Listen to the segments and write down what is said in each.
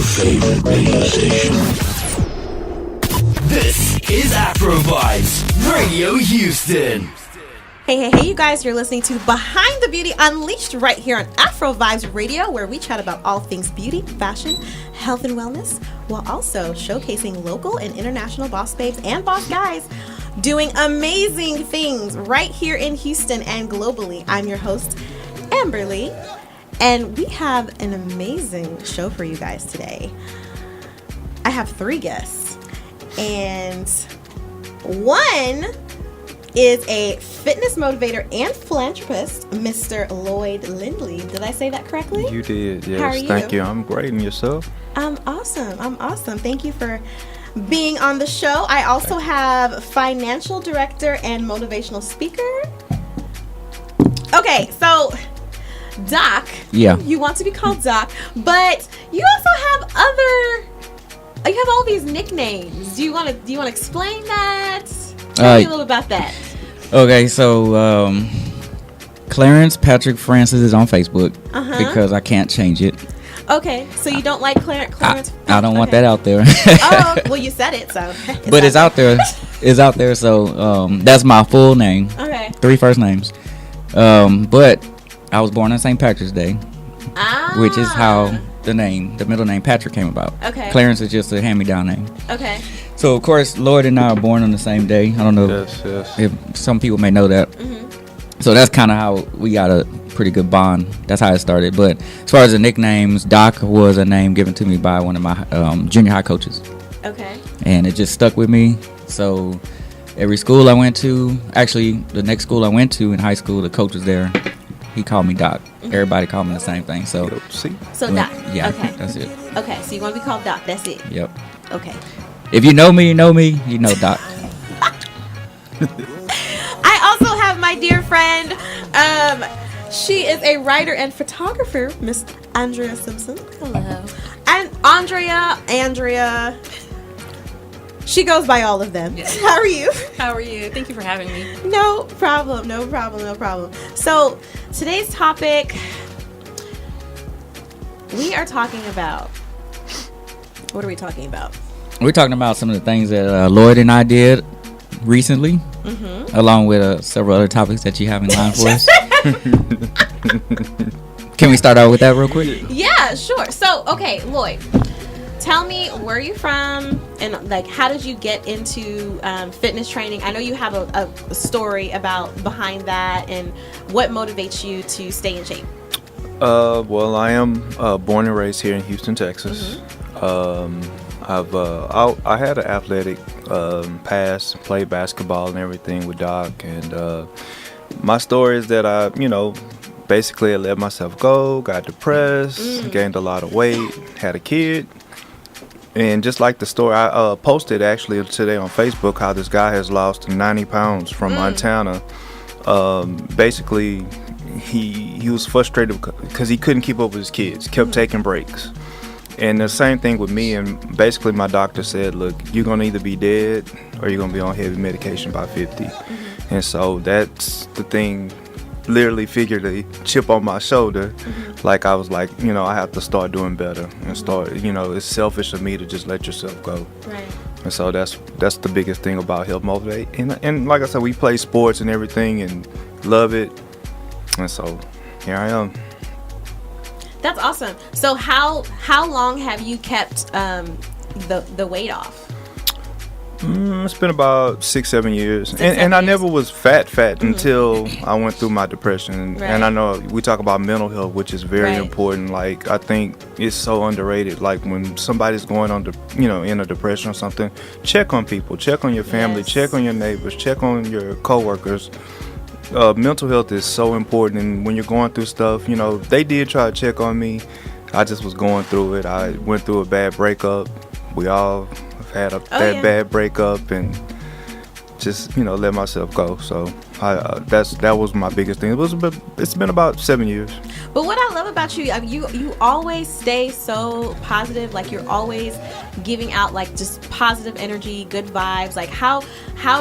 favorite radio station. This is Afro Vibes Radio Houston. Hey, you guys, you're listening to Behind the Beauty Unleashed right here on Afro Vibes Radio, where we chat about all things beauty, fashion, health, and wellness, while also showcasing local and international boss babes and boss guys doing amazing things right here in Houston and globally. I'm your host, Amberly, and we have an amazing show for you guys today. I have 3 guests, and one is a fitness motivator and philanthropist, Mr. Lloyd Lindley. Did I say that correctly? You did, yes. How are you? Thank you. I'm great. And yourself? I'm awesome. Thank you for being on the show. I also have financial director and motivational speaker. Okay, so Doc. Yeah. You want to be called Doc, but you also have you have all these nicknames. Do you want to explain that? Tell me a little about that. Okay, so Clarence Patrick Francis is on Facebook because I can't change it. Okay, so you don't like Clarence? I don't want that out there. Oh, well, you said it, so. But it's out there. It's out there, so that's my full name. Okay. 3 first names. But I was born on St. Patrick's Day, which is how the middle name Patrick came about. Okay. Clarence is just a hand-me-down name. Okay. So, of course, Lloyd and I are born on the same day. I don't know if some people may know that. Mm-hmm. So that's kind of how we got a pretty good bond. That's how it started. But as far as the nicknames, Doc was a name given to me by one of my junior high coaches. Okay. And it just stuck with me. So every school I went to, actually the next school I went to in high school, the coach was there. He called me Doc. Mm-hmm. Everybody called me the same thing. So Doc. Yeah, okay. That's it. Okay, so you want to be called Doc. That's it. Yep. Okay. If you know me, you know Doc. I also have my dear friend. She is a writer and photographer, Miss Andrea Simpson. Hello. And Andrea. She goes by all of them. Yes. How are you? How are you? Thank you for having me. No problem. So today's topic, we are talking about. What are we talking about? We're talking about some of the things that Lloyd and I did recently, along with several other topics that you have in line for us. Can we start out with that real quick? Yeah, sure. So, okay, Lloyd, tell me where you're from and like how did you get into fitness training? I know you have a story about behind that and what motivates you to stay in shape. Well, I am born and raised here in Houston, Texas. I had an athletic past, played basketball and everything with Doc, and my story is that I basically let myself go, got depressed, gained a lot of weight, had a kid, and just like the story, I posted actually today on Facebook how this guy has lost 90 pounds from Montana. Basically, he was frustrated because he couldn't keep up with his kids, kept taking breaks. And the same thing with me, and basically my doctor said, look, you're going to either be dead or you're going to be on heavy medication by 50. And so that's the thing, literally figured a chip on my shoulder. Like I was like, I have to start doing better and start, it's selfish of me to just let yourself go. Right. And so that's the biggest thing about Help Motivate. And like I said, we play sports and everything and love it. And so here I am. That's awesome. So how long have you kept the weight off? It's been about 6-7 years. 6-7 and I years. never was fat until I went through my depression. Right. And I know we talk about mental health, which is very Right. important. Like I think it's so underrated. Like when somebody's going on in a depression or something, check on people, check on your family, Yes. check on your neighbors, check on your coworkers. Mental health is so important, and when you're going through stuff, they did try to check on me. I just was going through it. I went through a bad breakup. We all have had bad breakup, and just let myself go. So that was my biggest thing. It's been about 7 years. But what I love about you, you always stay so positive. Like you're always giving out like just positive energy, good vibes. Like how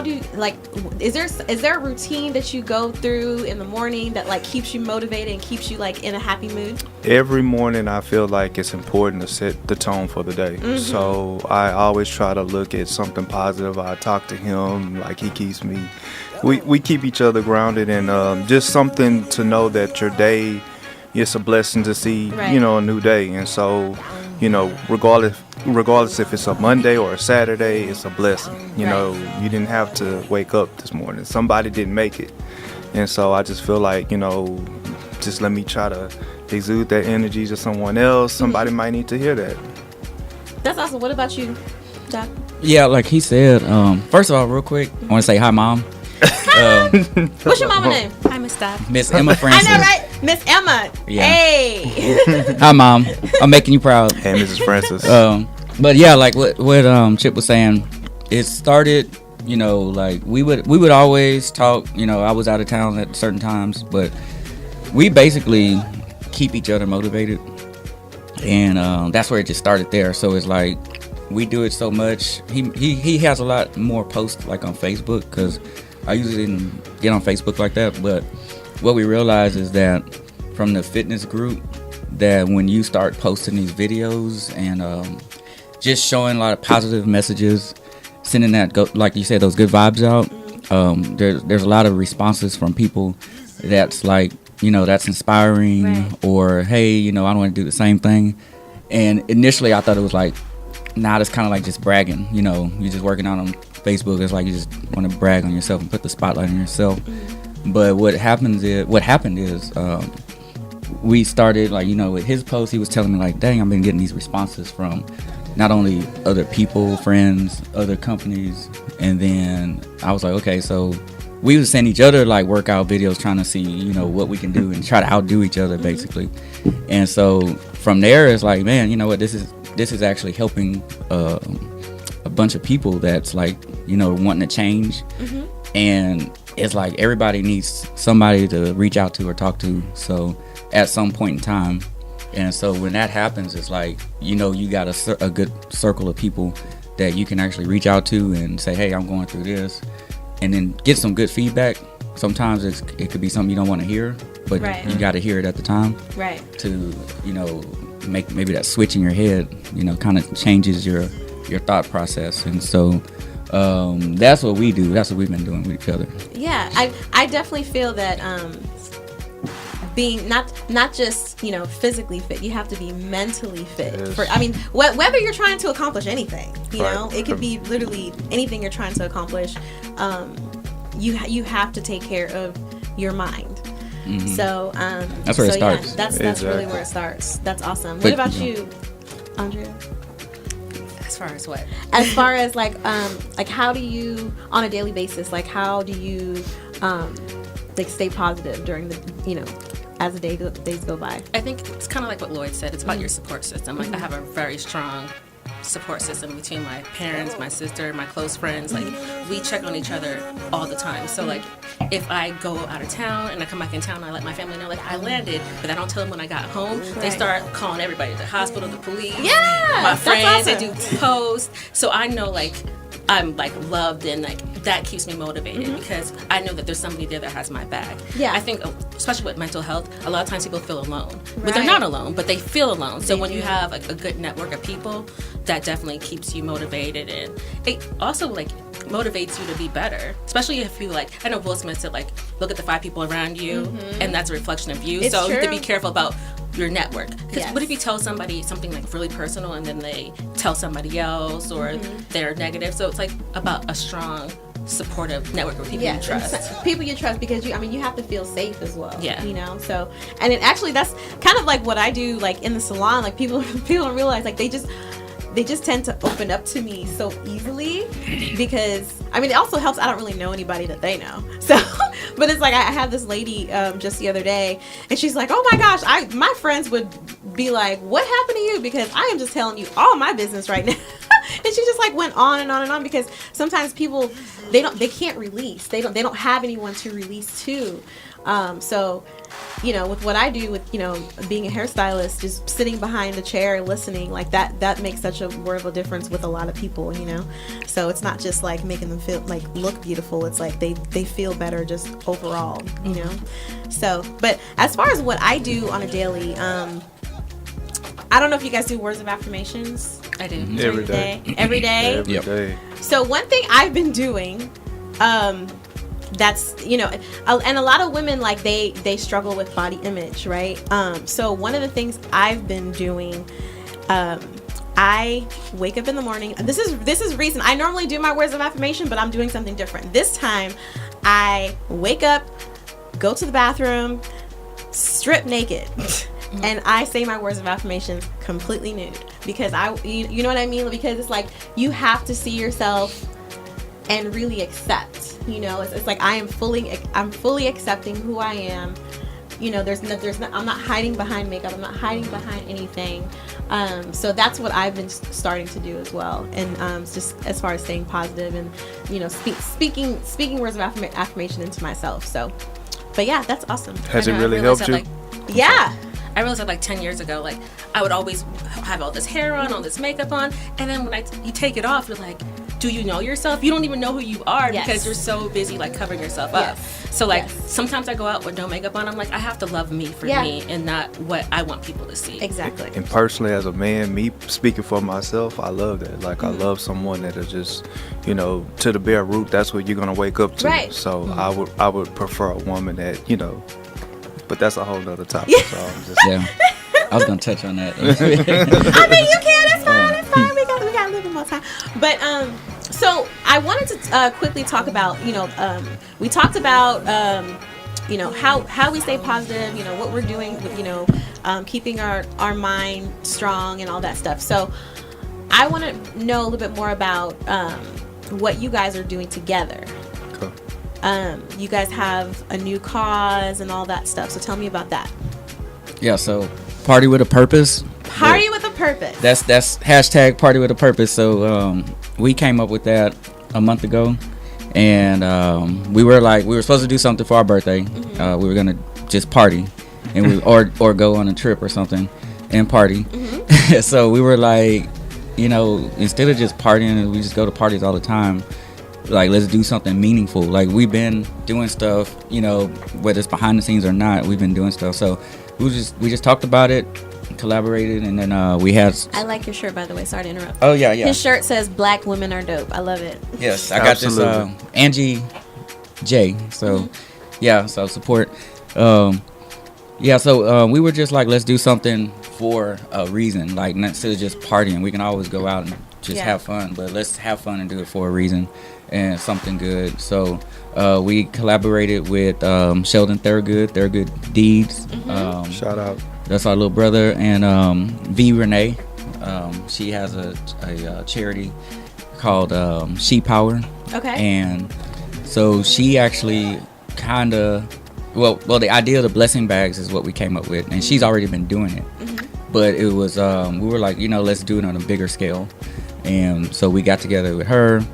do like is there a routine that you go through in the morning that like keeps you motivated and keeps you like in a happy mood? Every morning I feel like it's important to set the tone for the day. Mm-hmm. So I always try to look at something positive. I talk to him, like he keeps me. We keep each other grounded, and just something to know that your day, it's a blessing to see, right. A new day. And so, regardless if it's a Monday or a Saturday, it's a blessing. You you didn't have to wake up this morning. Somebody didn't make it. And so I just feel like, just let me try to exude that energy to someone else. Somebody might need to hear that. That's awesome. What about you, Doc? Yeah, like he said, first of all, real quick, I want to say hi, Mom. What's your mama name? Hi, Miss Doc. Miss Emma Francis. I know, right? Miss Emma. Yeah. Hey. Hi, Mom. I'm making you proud. Hey, Mrs. Francis. But yeah, like what Chip was saying, it started, like we would always talk, I was out of town at certain times, but we basically keep each other motivated. And that's where it just started there. So it's like we do it so much. He has a lot more posts like on Facebook, because I usually didn't get on Facebook like that. But what we realized is that from the fitness group, that when you start posting these videos and just showing a lot of positive messages, sending that, like you said, those good vibes out, there's a lot of responses from people that's like, that's inspiring, right. Or hey, I don't want to do the same thing. And initially I thought it was like, it's kind of like just bragging, you're just working out on Facebook. It's like you just want to brag on yourself and put the spotlight on yourself. Mm-hmm. But what happened is we started, like, with his post, he was telling me like, dang, I've been getting these responses from not only other people, friends, other companies. And then I was like, okay, so we would send each other like workout videos, trying to see, what we can do and try to outdo each other, basically. And so from there, it's like, man, you know what, this is actually helping a bunch of people that's like, wanting to change. Mm-hmm. And it's like everybody needs somebody to reach out to or talk to. So at some point in time. And so when that happens, it's like, you got a good circle of people that you can actually reach out to and say, hey, I'm going through this. And then get some good feedback. Sometimes it could be something you don't want to hear, but right. You got to hear it at the time. Right. To, make maybe that switch in your head, kind of changes your thought process. And so that's what we do. That's what we've been doing with each other. Yeah, I definitely feel that being not just physically fit, you have to be mentally fit. Yes. Whether you're trying to accomplish anything, it could be literally anything you're trying to accomplish. You have to take care of your mind. Mm-hmm. So that's where it starts. Yeah, that's exactly. Really where it starts. That's awesome. What about you, Andrea? As far as what? As far as like how do you on a daily basis, like how do you like stay positive during the as the days go by? I think it's kind of like what Lloyd said. It's about your support system. Like I have a very strong support system between my parents, my sister, my close friends. Like we check on each other all the time. So like if I go out of town and I come back in town, I let my family know like I landed, but I don't tell them when I got home. Right. They start calling everybody, the hospital, the police, my friends. Awesome. They do posts. So I know like I'm like loved, and like that keeps me motivated because I know that there's somebody there that has my back. Yeah. I think especially with mental health, a lot of times people feel alone, but they're not alone, but they feel alone. So when you have like a good network of people, that definitely keeps you motivated, and it also like motivates you to be better, especially if you like, I know Will Smith said like look at the 5 people around you and that's a reflection of you. It's so true. You have to be careful about your network, because what if you tell somebody something like really personal and then they tell somebody else or they're negative? So it's like about a strong supportive network of people you trust. People you trust, because you have to feel safe as well. Yeah. So, and it actually, that's kind of like what I do like in the salon. Like people don't realize like they just tend to open up to me so easily, because it also helps I don't really know anybody that they know. So but it's like I had this lady just the other day, and she's like, oh my gosh, my friends would be like, what happened to you? Because I am just telling you all my business right now. And And she just like went on and on and on, because sometimes people, they can't release. They don't have anyone to release to. So, you know, with what I do with, you know, being a hairstylist, just sitting behind the chair listening, like that makes such a world of difference with a lot of people, you know. So it's not just like making them feel like look beautiful. It's like they feel better just overall, you know. So, but as far as what I do on a daily, I don't know if you guys do words of affirmations. I do. Every day. Every day. Every day. So one thing I've been doing, that's, you know, and a lot of women, like they struggle with body image, right? So one of the things I've been doing, I wake up in the morning. This is recent. I normally do my words of affirmation, but I'm doing something different this time. I wake up, go to the bathroom, strip naked. And I say my words of affirmations completely nude, because you know what I mean? Because it's like you have to see yourself and really accept, you know, it's like I'm fully accepting who I am. You know, I'm not hiding behind makeup. I'm not hiding behind anything. So that's what I've been starting to do as well. And just as far as staying positive and, you know, speaking words of affirmation into myself. So, but yeah, that's awesome. Has it really helped you? Yeah. I realized that like 10 years ago, like I would always have all this hair on, all this makeup on, and then when you take it off, you're like, do you know yourself? You don't even know who you are because you're so busy like covering yourself up. So like sometimes I go out with no makeup on. I'm like, I have to love me for me and not what I want people to see. Exactly. And personally, as a man, me speaking for myself, I love that. Like I love someone that is just, you know, to the bare root. That's what you're gonna wake up to. Right. So I would prefer a woman that, you know. But that's a whole nother topic. So I'm just I was gonna touch on that. I mean, you can. It's fine. It's fine. We got a little bit more time. But so I wanted to quickly talk about, you know, we talked about, you know, how we stay positive. You know, what we're doing with, you know, keeping our mind strong and all that stuff. So I want to know a little bit more about what you guys are doing together. You guys have a new cause and all that stuff, so tell me about that. Yeah, so Party with a Purpose. Party with a Purpose. That's hashtag Party with a Purpose. So we came up with that a month ago, and we were supposed to do something for our birthday. We were gonna just party, and we or go on a trip or something and party. So we were like, you know, instead of just partying, we just go to parties all the time. Like, let's do something meaningful. Like, we've been doing stuff, you know, whether it's behind the scenes or not, we've been doing stuff. So we just talked about it, collaborated, and then we had. I like your shirt, by the way. Sorry to interrupt. Oh yeah. His shirt says "Black women are dope." I love it. Yes, I got this Angie J. So yeah, so support. So we were just like, let's do something for a reason. Like, instead of just partying, we can always go out and just have fun, but let's have fun and do it for a reason and something good. So we collaborated with Sheldon Thurgood Deeds. Shout out. That's our little brother. And V Renee, she has a charity called She Power. Okay. And so she actually kind of, well, the idea of the blessing bags is what we came up with, and she's already been doing it. But it was we were like, you know, let's do it on a bigger scale. And so we got together with her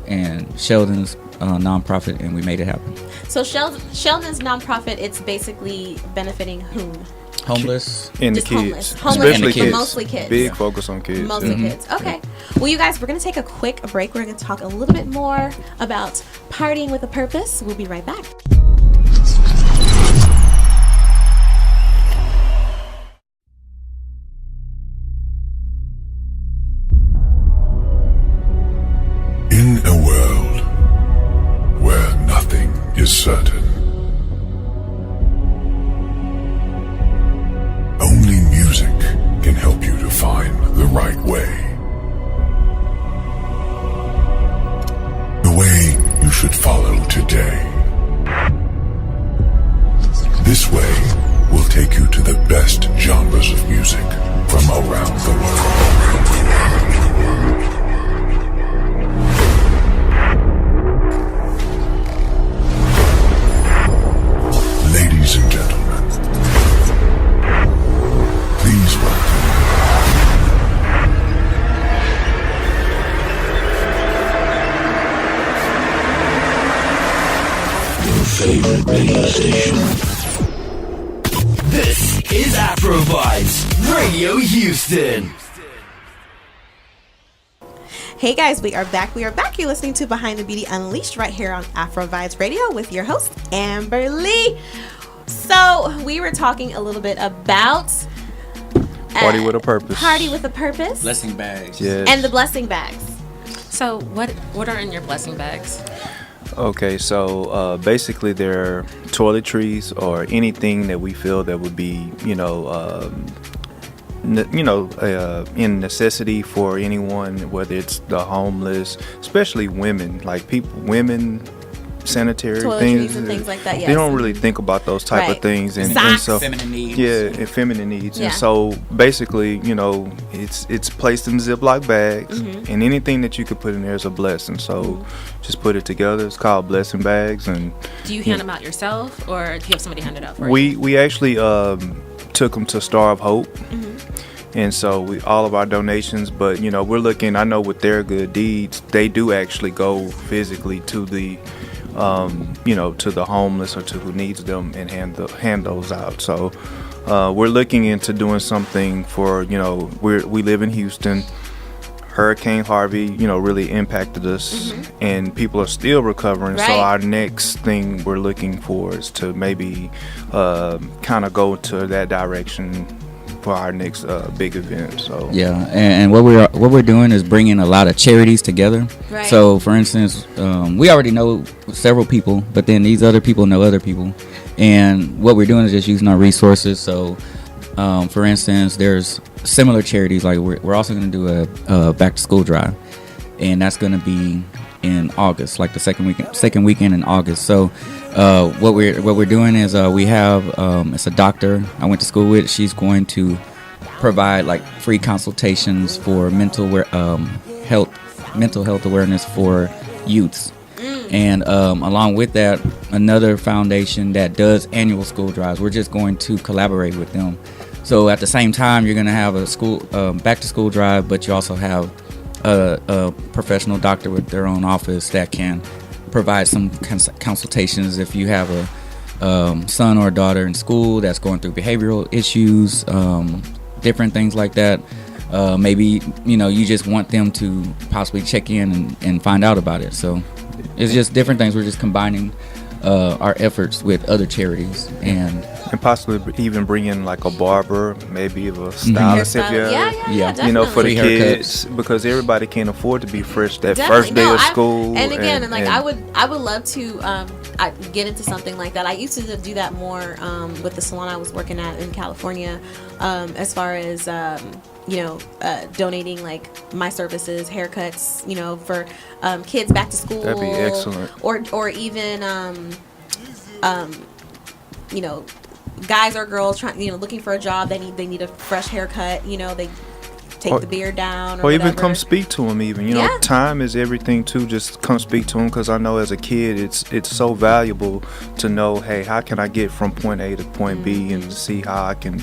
and Sheldon's nonprofit, and we made it happen. So Sheldon's nonprofit, it's basically benefiting whom? Homeless and just the kids. Homeless Especially kids. Mostly kids. Big focus on kids. Mostly kids. Okay. Well, you guys, we're going to take a quick break. We're going to talk a little bit more about partying with a purpose. We'll be right back. In a world where nothing is certain, only music can help you to find the right way. The way you should follow today. This way will take you to the best genres of music from around the world. Ladies and gentlemen, please welcome radio station. This is Afro Vibes Radio Houston. Hey guys, we are back. You're listening to Behind the Beauty Unleashed right here on Afro Vibes Radio with your host, Amber Lee. So, we were talking a little bit about Party with a Purpose. Party with a Purpose. Blessing bags. Yes. And the blessing bags. So what are in your blessing bags? Okay, so basically they're toiletries or anything that we feel that would be, in necessity for anyone, whether it's the homeless, especially women, like women, sanitary Toiletries things and things like that. Yes. They don't really think about those type of things, and so feminine needs. Yeah, and feminine needs. Yeah. And so basically, it's placed in Ziploc bags, and anything that you could put in there is a blessing. So just put it together. It's called blessing bags. And Do you hand them out yourself, or do you have somebody hand it out for you? we actually took them to Star of Hope. And so all of our donations, but we're looking. I know with their good deeds, they do actually go physically to the to the homeless or to who needs them and hand those out. So we're looking into doing something for, we live in Houston. Hurricane Harvey, really impacted us, and people are still recovering. Right. So our next thing we're looking for is to maybe kind of go to that direction for our next big event. So Yeah, and what we're doing is bringing a lot of charities together. Right. So, for instance, we already know several people, but then these other people know other people, and what we're doing is just using our resources. So, for instance, there's similar charities. Like we're also going to do a back to school drive, and that's going to be in August, like the second weekend in August. So what we're doing is we have it's a doctor I went to school with. She's going to provide like free consultations for mental health awareness for youths. And along with that, another foundation that does annual school drives. We're just going to collaborate with them. So at the same time, you're going to have a school back to school drive, but you also have a professional doctor with their own office that can provide some consultations if you have a son or a daughter in school that's going through behavioral issues, different things like that. Maybe you just want them to possibly check in and find out about it. So it's just different things. We're just combining our efforts with other charities and possibly even bring in like a barber, maybe a stylist if you're, Yeah, for the Free kids, because everybody can't afford to be fresh that Definitely. first day of school. And again, I would love to get into something like that. I used to do that more with the salon I was working at in California, as far as donating like my services, haircuts, for kids back to school. That'd be excellent. Or even guys or girls trying, looking for a job. They need a fresh haircut. They take the beard down, or even whatever. come speak to them. Even time is everything too. Just come speak to them, because I know as a kid, it's so valuable to know, hey, how can I get from point A to point B, and see how I can,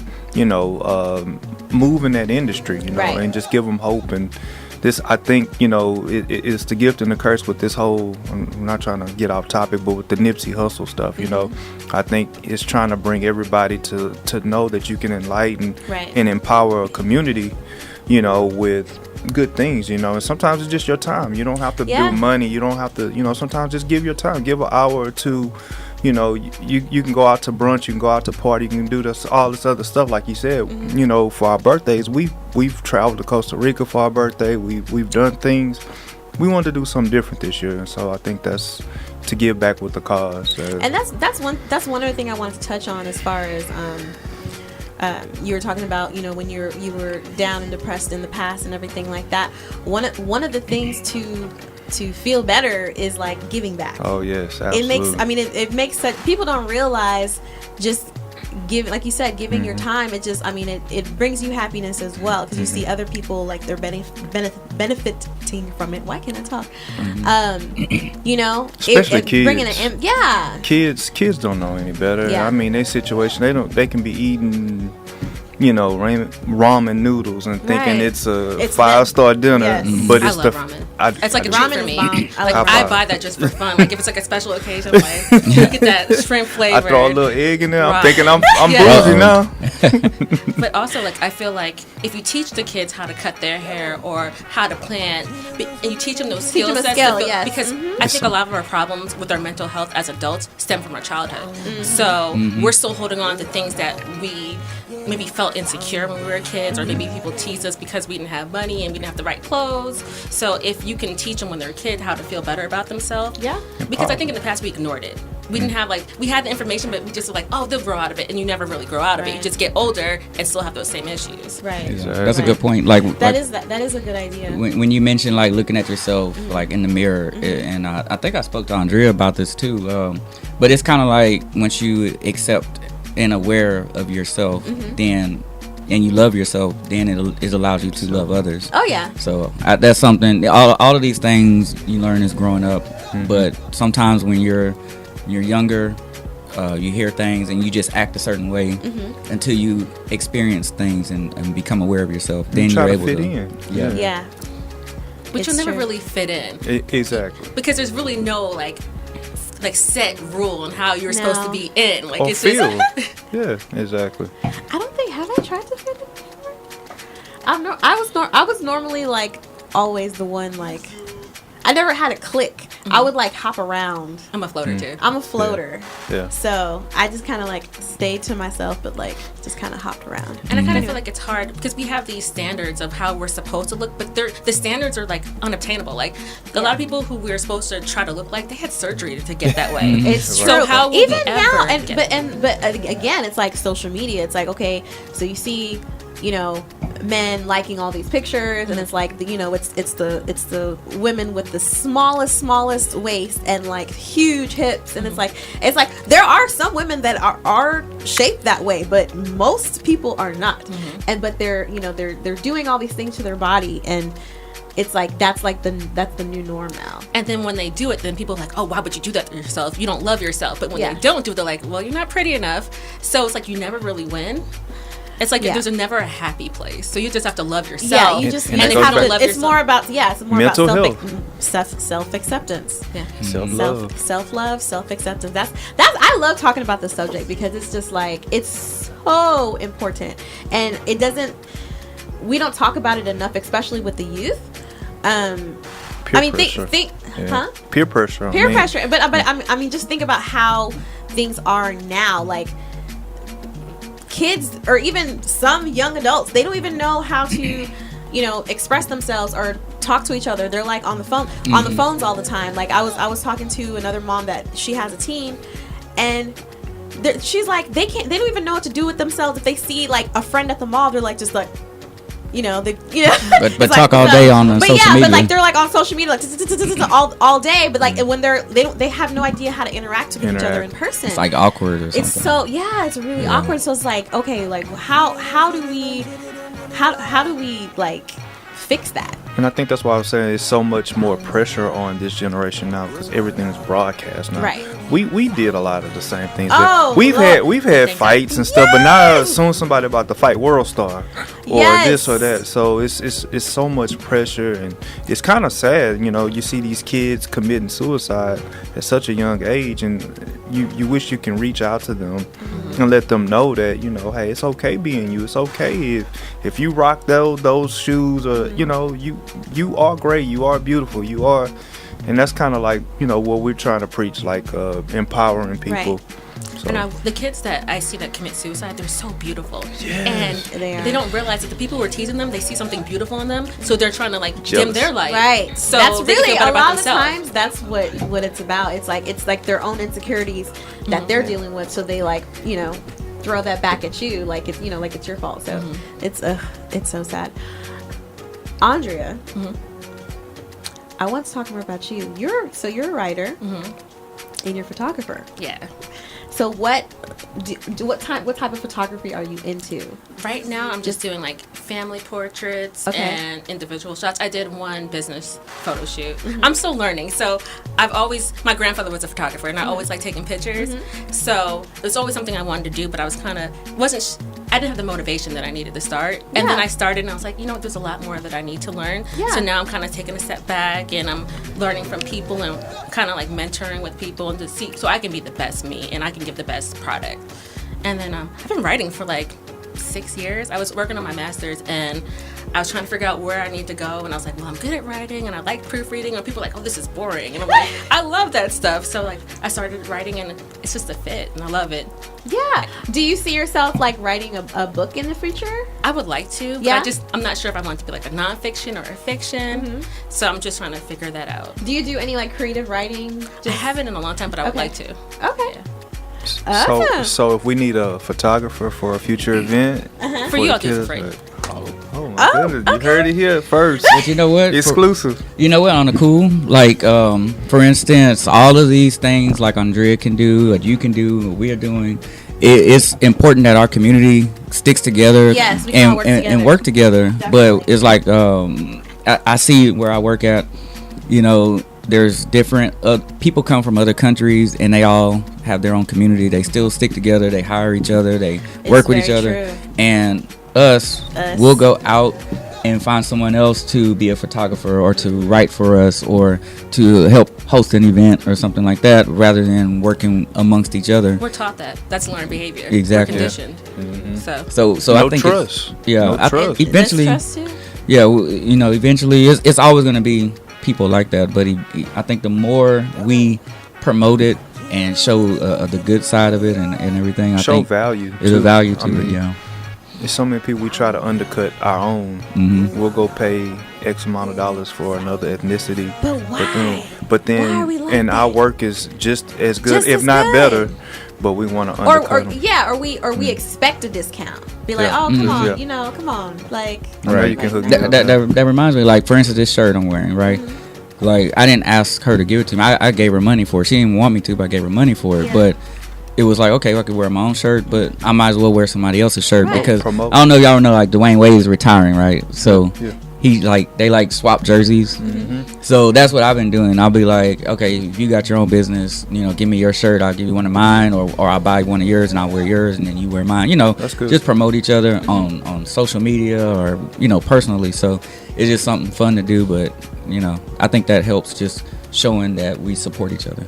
move in that industry, Right. and just give them hope. And this, I think, it's the gift and the curse with this whole. I'm not trying to get off topic, but with the Nipsey Hussle stuff, I think it's trying to bring everybody to know that you can enlighten Right. and empower a community, with good things, and sometimes it's just your time. You don't have to do money. You don't have to, sometimes just give your time. Give an hour or two. You can go out to brunch, you can go out to party, you can do all this other stuff, like you said. For our birthdays, we've traveled to Costa Rica for our birthday. We've done things. We wanted to do something different this year, and so I think that's to give back with the cause. And that's one other thing I wanted to touch on, as far as you were talking about, when you were down and depressed in the past and everything like that. One of the things to feel better is like giving back. Oh yes, absolutely. It makes such, people don't realize, just giving, like you said, giving your time, it brings you happiness as well, because you see other people, like, they're benefiting from it. Why can't I talk? Especially kids. Bringing Kids don't know any better. Yeah. Their situation, they can be eating ramen noodles and thinking Right. it's a It's 5-star dinner, Yes. but I it's love ramen. It's like a treat Ramen for is me. bomb. I Like love I buy that just for fun. Like if it's like a special occasion, like you get that shrimp flavor. I throw a little egg in there. I'm Right. thinking I'm Yeah. bougie now. But also, like, I feel like if you teach the kids how to cut their hair or how to plant, and you teach them those skill them a sets, skill, yes. because I think a lot of our problems with our mental health as adults stem from our childhood. Mm-hmm. So we're still holding on to things that we maybe felt insecure when we were kids, or maybe people teased us because we didn't have money and we didn't have the right clothes. So if you can teach them when they're a kid how to feel better about themselves, Yeah. because I think in the past we ignored it. We didn't have we had the information, but we just were like, oh, they'll grow out of it, and you never really grow out of it. You Right. just get older and still have those same issues. Right. That's a good point. Like That is a good idea. when you mention like looking at yourself like in the mirror, and I think I spoke to Andrea about this too. But it's kind of like once you accept and aware of yourself, then and you love yourself, then it allows you to love others. Oh yeah. So that's something. All of these things you learn as growing up, but sometimes when you're younger, you hear things and you just act a certain way until you experience things and become aware of yourself. Then try you're to able fit to. in. Yeah. But It's you'll never true. really fit in Exactly. because there's really no like set rule on how you're supposed to No. be in. Like Or it's feel. just Yeah, exactly. I don't think have I tried to fit in before? I was normally like always the one like I never had a click. I would like hop around. I'm a floater too. I'm a floater. Yeah. So I just kind of like stayed to myself, but like just kind of hopped around. And I kind of feel like it's hard because we have these standards of how we're supposed to look, but the standards are like unobtainable. Like a lot of people who we're supposed to try to look like, they had surgery to get that way. It's So true. how will Even we now, ever and get- but again, it's like social media. It's like, okay, so you see, men liking all these pictures, and it's like it's the women with the smallest waist and like huge hips, and it's like there are some women that are shaped that way, but most people are not, and but they're doing all these things to their body, and it's like that's the new norm now. And then when they do it, then people are like, oh, why would you do that to yourself? You don't love yourself. But when Yeah. they don't do it, they're like, well, you're not pretty enough. So it's like you never really win. It's like Yeah. there's never a happy place. So you just have to love yourself. Yeah, you just And you it just goes have back- to. love It's yourself. more about Mental self acceptance. Yeah. Self-love. Self love, self acceptance. That's I love talking about this subject because it's just like it's so important, and it doesn't. We don't talk about it enough, especially with the youth. Peer pressure. think, Yeah. huh? Peer pressure. Peer pressure, but I mean, just think about how things are now. Like kids, or even some young adults, they don't even know how to, express themselves or talk to each other. They're like on the phones all the time. Like I was talking to another mom that she has a teen, and she's like they don't even know what to do with themselves if they see like a friend at the mall. They're like just like. But it's talk all day on but social media. but like they're like on social media like all day, but like when they have no idea how to interact with each other in person. It's like awkward or something. It's so it's really awkward. So it's like, okay, like how do we like fix that? And I think that's why I was saying it's so much more pressure on this generation now because everything is broadcast now. Right. We did a lot of the same things. Oh, we've Lord. had fights and stuff, but now as soon as somebody about to fight World Star or Yes. this or that, so it's so much pressure, and it's kind of sad. You see these kids committing suicide at such a young age, and you wish you can reach out to them and let them know that hey, it's okay being you. It's okay if you rock those shoes, or you are great, you are beautiful, you are. And that's kind of like, what we're trying to preach, like empowering people. Right. So, And the kids that I see that commit suicide, they're so beautiful. Yes. And They are. they don't realize that the people who are teasing them, they see something beautiful in them. So they're trying to like dim Jealous. their light. Right. So that's they can really feel better a about lot of the themselves. times that's what it's about. It's like their own insecurities that they're dealing with, so they like throw that back at you like it's like it's your fault. So it's so sad. Andrea, I want to talk more about you. You're a writer and you're a photographer. Yeah. So what type of photography are you into? Right now, I'm just doing like family portraits Okay. and individual shots. I did one business photo shoot. I'm still learning, so my grandfather was a photographer, and I always liked taking pictures. So it was always something I wanted to do, but I was I didn't have the motivation that I needed to start. And then I started, and I was like, there's a lot more that I need to learn. Yeah. So now I'm kind of taking a step back, and I'm learning from people and kind of like mentoring with people and to see, so I can be the best me and I can give the best product. And then I've been writing for like 6 years. I was working on my master's, and I was trying to figure out where I need to go, and I was like, well, I'm good at writing and I like proofreading, and people are like, oh, this is boring, and I'm like, I love that stuff. So like I started writing, and it's just a fit, and I love it. Yeah. Do you see yourself like writing a book in the future? I would like to, but Yeah? I'm not sure if I want it to be like a nonfiction or a fiction. So I'm just trying to figure that out. Do you do any like creative writing? I haven't in a long time, but I would Okay. like to. Okay. Yeah. Awesome. So if we need a photographer for a future event, For you, the I'll do it for kids, free. oh my goodness, you heard it here first. But you know what? Exclusive. You know what? On the cool, like for instance, all of these things like Andrea can do, what you can do, what we are doing. It's important that our community sticks together, Yes, we can all work together. and work together. Definitely. But it's like I see where I work at. There's different people come from other countries, and they all have their own community. They still stick together. They hire each other. They work with each very other. true. And us, we'll go out and find someone else to be a photographer or to write for us or to help host an event or something like that, rather than working amongst each other. We're taught that. That's learned behavior. Exactly. We're conditioned. So No I think trust. Yeah, No trust. eventually, That's trust too? yeah, eventually it's always going to be people like that. But I think the more we promote it and show the good side of it and everything, I Show think value. there's a too. value to I mean, it. Yeah. There's so many people we try to undercut our own. We'll go pay X amount of dollars for another ethnicity. But why? But then, Why are we like and our that? work is just as good, Just if as not good. better. But we want to undercut them. we expect a discount. Be like, Yeah. oh, come on, Yeah. come on, like. I know you can hook me up. That reminds me, like, for instance, this shirt I'm wearing, right? Like, I didn't ask her to give it to me. I gave her money for it. She didn't want me to, but I gave her money for it. Yeah. But it was like, okay, I could wear my own shirt, but I might as well wear somebody else's shirt Right. because Promote. I don't know if y'all know, like, Dwayne Wade is retiring, right? So Yeah. they swap jerseys. So that's what I've been doing. I'll be like, okay, if you got your own business, give me your shirt. I'll give you one of mine, or I'll buy one of yours and I'll wear yours, and then you wear mine. That's good. Just promote each other on social media or personally. So it's just something fun to do. But I think that helps, just showing that we support each other.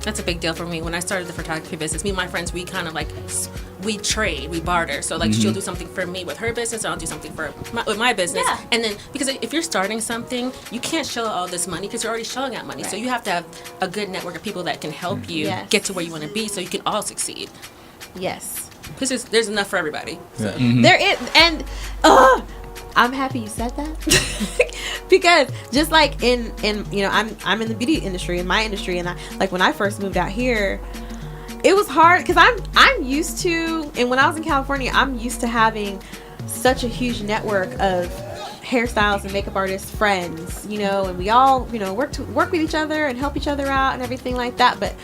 That's a big deal for me. When I started the photography business, me and my friends, we kind of like, we trade, we barter. So like she'll do something for me with her business, and I'll do something with my business. Yeah. And then, because if you're starting something, you can't shell out all this money because you're already shelling out money. So you have to have a good network of people that can help you Yes. get to where you want to be so you can all succeed. Yes. Because there's enough for everybody. So. There is, and I'm happy you said that because just like in I'm in the beauty industry, in my industry, and when I first moved out here, it was hard because I'm used to, and when I was in California, I'm used to having such a huge network of hairstylists and makeup artists friends, and we all work with each other and help each other out and everything like that. But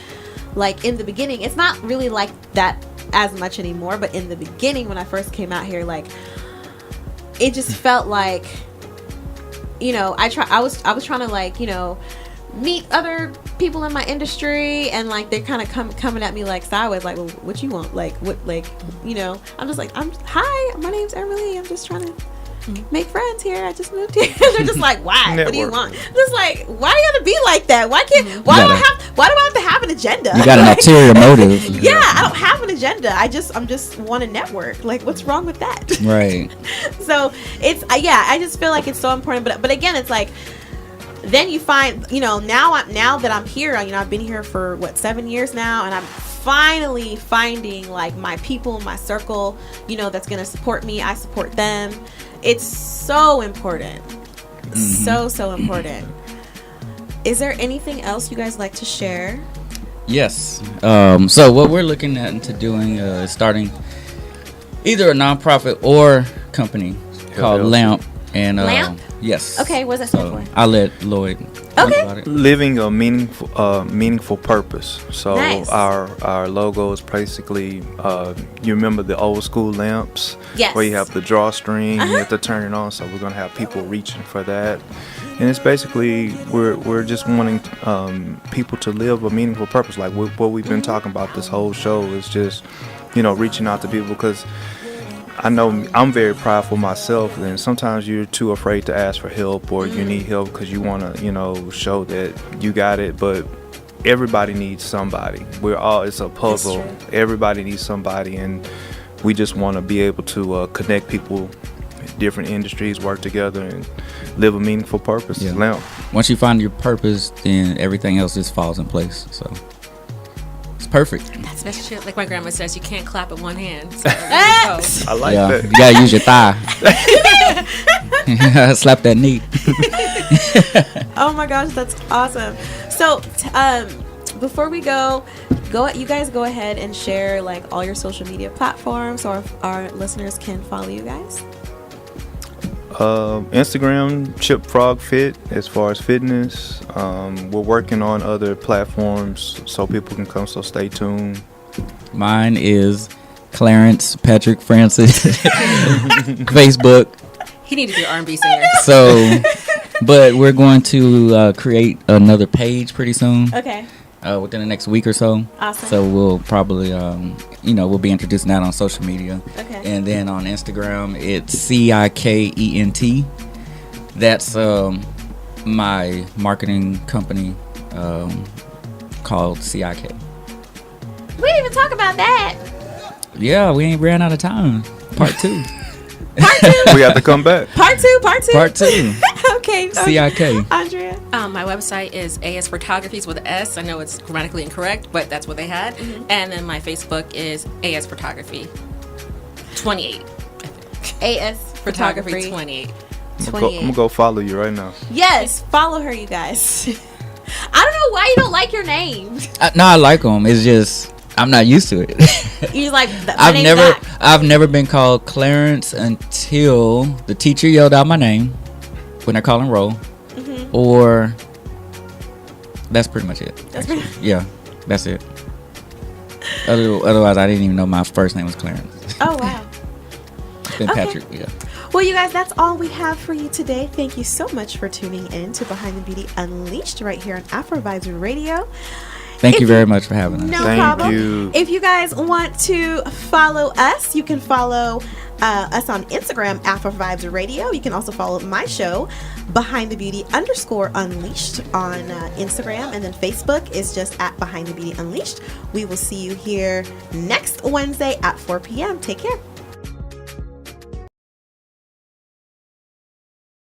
like in the beginning, it's not really like that as much anymore. But in the beginning, when I first came out here, like, it just felt like, I was trying to, like, meet other people in my industry, and like they're kind of coming at me like sideways, like, well, what you want, like, what, like, I'm just like, hi, my name's Emily, I'm just trying to make friends here, I just moved here. They're just like, why? What do you want? Just like, why do you gotta be like that? Why do I have to have an agenda? You got an ulterior motive. Yeah, I don't have an agenda. I'm just want to network. Like, what's wrong with that? Right. So it's I just feel like it's so important. But again, it's like, then you find, now that I'm here, I've been here for 7 years now, and I'm finally finding like my people, my circle, that's gonna support me. I support them. It's so important. So important. Is there anything else you guys like to share? Yes. So what we're looking at into doing is starting either a nonprofit or company called LLC. LAMP. And Lamp? yes. Okay, what does that stand for? I'll let Lloyd talk Okay. about it. Living a meaningful purpose. So Nice. our logo is basically you remember the old school lamps, Yes. where you have the drawstring, you have to turn it on. So we're gonna have people reaching for that, and it's basically we're just wanting people to live a meaningful purpose. Like what we've been talking about this whole show is just reaching out to people, because I know I'm very prideful myself, and sometimes you're too afraid to ask for help, or you need help because you want to, show that you got it. But everybody needs somebody. It's a puzzle. That's true. Everybody needs somebody, and we just want to be able to connect people, different industries, work together, and live a meaningful purpose. Yeah. Lamp. Once you find your purpose, then everything else just falls in place. So it's perfect. That's shit. Like my grandma says, you can't clap with one hand. So there you go. I like Yeah, that. you gotta use your thigh. Slap that knee. Oh my gosh, that's awesome. So, before we go, you guys go ahead and share like all your social media platforms, so our listeners can follow you guys. Instagram, Chip Frog Fit, as far as fitness. We're working on other platforms so people can come, so stay tuned. Mine is Clarence Patrick Francis. Facebook. He needs to be an R&B singer. So, but we're going to create another page pretty soon. Okay. Within the next week or so. Awesome. So we'll probably, we'll be introducing that on social media. Okay. And then on Instagram, it's CIKENT. That's my marketing company called CIK. We didn't even talk about that. Yeah, we ain't ran out of time. Part 2. Part 2. We have to come back. Part 2. Part 2. Part 2. Okay. CIK. Andrea. My website is AS Photographies with an S. I know it's grammatically incorrect, but that's what they had. And then my Facebook is AS Photography 28. AS Photography 28. I'm gonna go follow you right now. Yes, follow her, you guys. I don't know why you don't like your name. No, I like them. It's just I'm not used to it. You're like, I've never been called Clarence until the teacher yelled out my name when they're calling roll, or that's pretty much it. Yeah, that's it. Otherwise, I didn't even know my first name was Clarence. Oh wow. Then Okay. Patrick. Yeah. Well, you guys, that's all we have for you today. Thank you so much for tuning in to Behind the Beauty Unleashed right here on Afro Vibes Radio. Thank you very much for having us. No Thank problem. you. If you guys want to follow us, you can follow us on Instagram, Afro Vibes Radio. You can also follow my show, Behind the Beauty _Unleashed on Instagram, and then Facebook is just at Behind the Beauty Unleashed. We will see you here next Wednesday at 4 p.m. Take care.